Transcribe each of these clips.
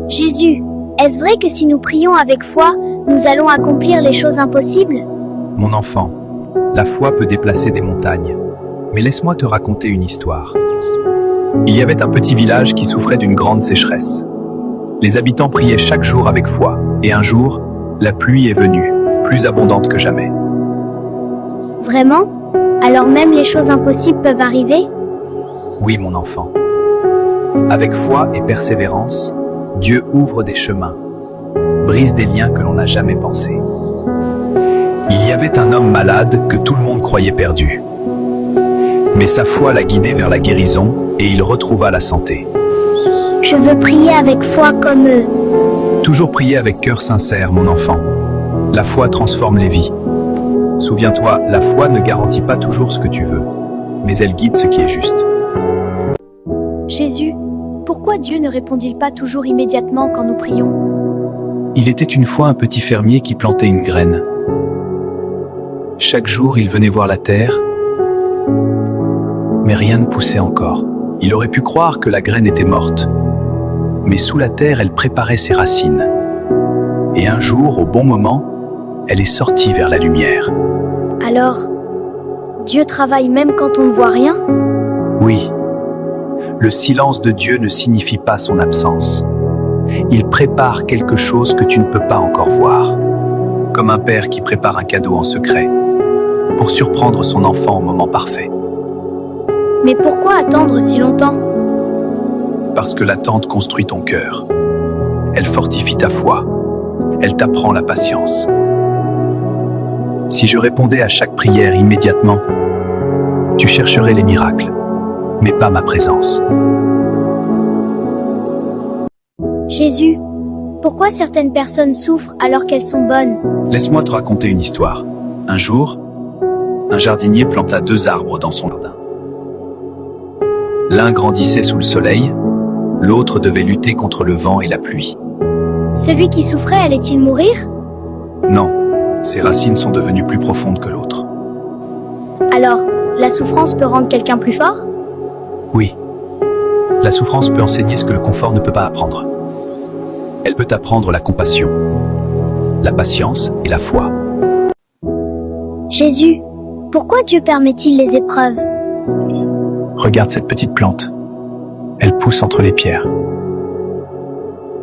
Jésus, est-ce vrai que si nous prions avec foi, nous allons accomplir les choses impossibles? Mon enfant, la foi peut déplacer des montagnes. Mais laisse-moi te raconter une histoire. Il y avait un petit village qui souffrait d'une grande sécheresse. Les habitants priaient chaque jour avec foi, et un jour, la pluie est venue, plus abondante que jamais. Vraiment? Alors même les choses impossibles peuvent arriver? Oui, mon enfant. Avec foi et persévérance, Dieu ouvre des chemins, brise des liens que l'on n'a jamais pensés. Il y avait un homme malade que tout le monde croyait perdu. Mais sa foi l'a guidé vers la guérison et il retrouva la santé. Je veux prier avec foi comme eux. Toujours prier avec cœur sincère, mon enfant. La foi transforme les vies. Souviens-toi, la foi ne garantit pas toujours ce que tu veux, mais elle guide ce qui est juste. Jésus, pourquoi Dieu ne répondit-il pas toujours immédiatement quand nous prions? Il était une fois un petit fermier qui plantait une graine. Chaque jour, il venait voir la terre, mais rien ne poussait encore. Il aurait pu croire que la graine était morte. Mais sous la terre, elle préparait ses racines. Et un jour, au bon moment, elle est sortie vers la lumière. Alors, Dieu travaille même quand on ne voit rien? Oui. Le silence de Dieu ne signifie pas son absence. Il prépare quelque chose que tu ne peux pas encore voir. Comme un père qui prépare un cadeau en secret, pour surprendre son enfant au moment parfait. Mais pourquoi attendre si longtemps? Parce que l'attente construit ton cœur. Elle fortifie ta foi. Elle t'apprend la patience. Si je répondais à chaque prière immédiatement, tu chercherais les miracles, mais pas ma présence. Jésus, pourquoi certaines personnes souffrent alors qu'elles sont bonnes? Laisse-moi te raconter une histoire. Un jour, un jardinier planta 2 arbres dans son jardin. L'un grandissait sous le soleil, l'autre devait lutter contre le vent et la pluie. Celui qui souffrait allait-il mourir? Non, ses racines sont devenues plus profondes que l'autre. Alors, la souffrance peut rendre quelqu'un plus fort? Oui. La souffrance peut enseigner ce que le confort ne peut pas apprendre. Elle peut apprendre la compassion, la patience et la foi. Jésus, pourquoi Dieu permet-il les épreuves? Regarde cette petite plante. Elle pousse entre les pierres.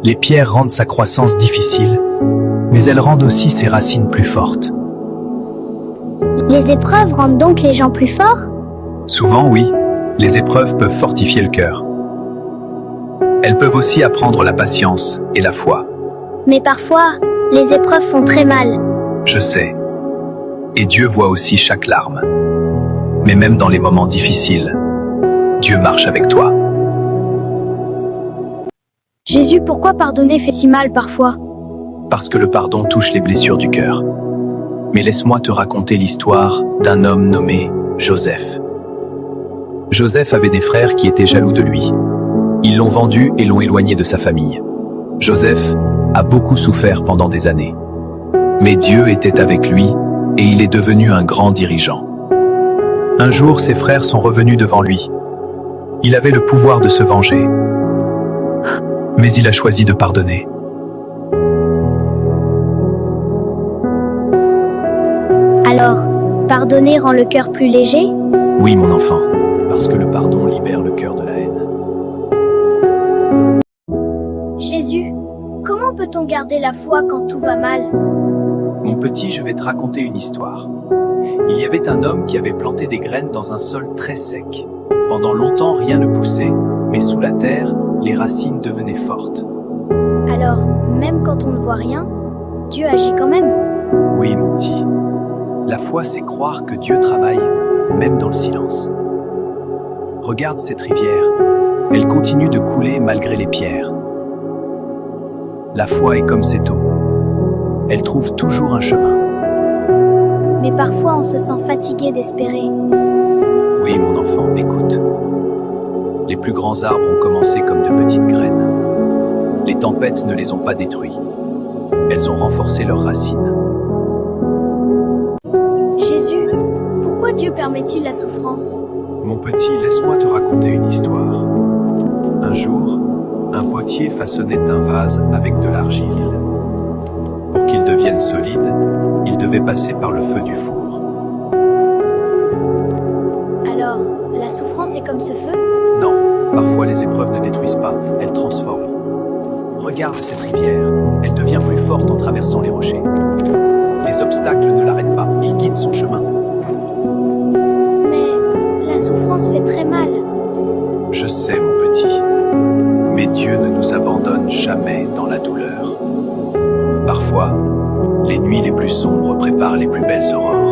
Les pierres rendent sa croissance difficile, mais elles rendent aussi ses racines plus fortes. Les épreuves rendent donc les gens plus forts? Souvent, oui, les épreuves peuvent fortifier le cœur. Elles peuvent aussi apprendre la patience et la foi. Mais parfois, les épreuves font très mal. Je sais. Et Dieu voit aussi chaque larme. Mais même dans les moments difficiles, Dieu marche avec toi. Jésus, pourquoi pardonner fait si mal parfois? Parce que le pardon touche les blessures du cœur. Mais laisse-moi te raconter l'histoire d'un homme nommé Joseph. Joseph avait des frères qui étaient jaloux de lui. Ils l'ont vendu et l'ont éloigné de sa famille. Joseph a beaucoup souffert pendant des années. Mais Dieu était avec lui et il est devenu un grand dirigeant. Un jour, ses frères sont revenus devant lui. Il avait le pouvoir de se venger. Mais il a choisi de pardonner. Alors, pardonner rend le cœur plus léger? Oui, mon enfant, parce que le pardon libère le cœur de la haine. Jésus, comment peut-on garder la foi quand tout va mal? Mon petit, je vais te raconter une histoire. Il y avait un homme qui avait planté des graines dans un sol très sec. Pendant longtemps, rien ne poussait, mais sous la terre, les racines devenaient fortes. Alors, même quand on ne voit rien, Dieu agit quand même? Oui, mon petit. La foi, c'est croire que Dieu travaille, même dans le silence. Regarde cette rivière. Elle continue de couler malgré les pierres. La foi est comme cette eau. Elle trouve toujours un chemin. Mais parfois on se sent fatigué d'espérer. Oui, mon enfant, écoute. Les plus grands arbres ont commencé comme de petites graines. Les tempêtes ne les ont pas détruits. Elles ont renforcé leurs racines. Jésus, pourquoi Dieu permet-il la souffrance? Mon petit, laisse-moi te raconter une histoire. Un jour, Un potier façonnait un vase avec de l'argile. Pour qu'il devienne solide, il devait passer par le feu du four. Alors, la souffrance est comme ce feu? Non, parfois les épreuves ne détruisent pas, elles transforment. Regarde cette rivière, elle devient plus forte en traversant les rochers. Les obstacles ne l'arrêtent pas, ils guident son chemin. Mais la souffrance fait très mal. Je sais, mon petit, mais Dieu ne nous abandonne jamais dans la douleur. Parfois, les nuits les plus sombres préparent les plus belles aurores.